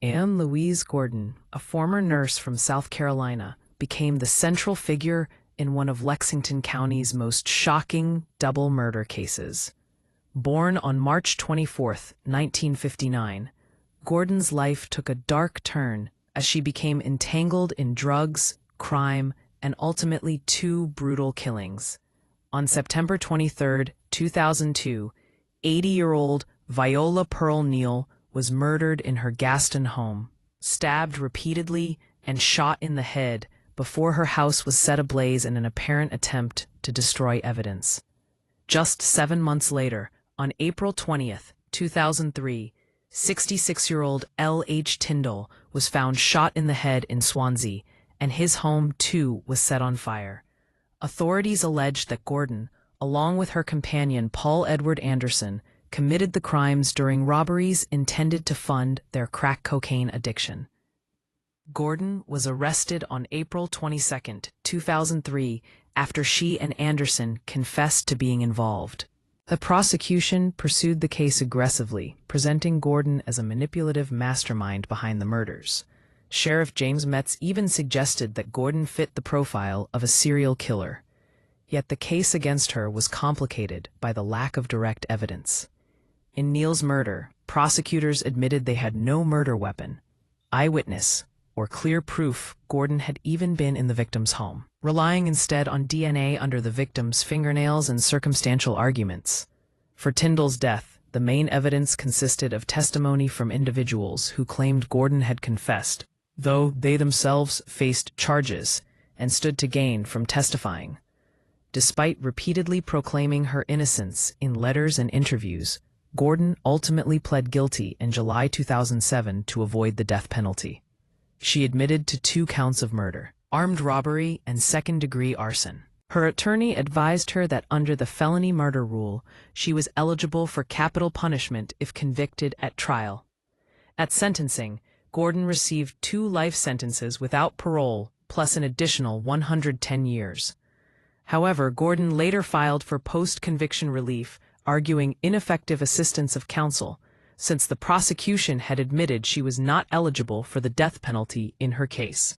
And Louise Gordon, a former nurse from South Carolina, became the central figure in one of Lexington County's most shocking double murder cases. Born on March 24, 1959, Gordon's life took a dark turn as she became entangled in drugs, crime, and ultimately two brutal killings. On September 23, 2002, 80-year-old Viola Pearl Neal was murdered in her Gaston home, stabbed repeatedly and shot in the head before her house was set ablaze in an apparent attempt to destroy evidence. Just 7 months later, on April 20, 2003, 66-year-old L.H. Tyndall was found shot in the head in Swansea, and his home, too, was set on fire. Authorities alleged that Gordon, along with her companion Paul Edward Anderson, committed the crimes during robberies intended to fund their crack cocaine addiction. Gordon was arrested on April 22, 2003, after she and Anderson confessed to being involved. The prosecution pursued the case aggressively, presenting Gordon as a manipulative mastermind behind the murders. Sheriff James Metz even suggested that Gordon fit the profile of a serial killer. Yet the case against her was complicated by the lack of direct evidence. In Neal's murder, prosecutors admitted they had no murder weapon, eyewitness, or clear proof Gordon had even been in the victim's home, relying instead on DNA under the victim's fingernails and circumstantial arguments. For Tyndall's death, the main evidence consisted of testimony from individuals who claimed Gordon had confessed, though they themselves faced charges and stood to gain from testifying. Despite repeatedly proclaiming her innocence in letters and interviews, Gordon ultimately pled guilty in July 2007 to avoid the death penalty. She admitted to 2 counts of murder, armed robbery, and second-degree arson. Her attorney advised her that under the felony murder rule, she was eligible for capital punishment if convicted at trial. At sentencing, Gordon received 2 life sentences without parole, plus an additional 110 years. However, Gordon later filed for post-conviction relief, arguing ineffective assistance of counsel, since the prosecution had admitted she was not eligible for the death penalty in her case.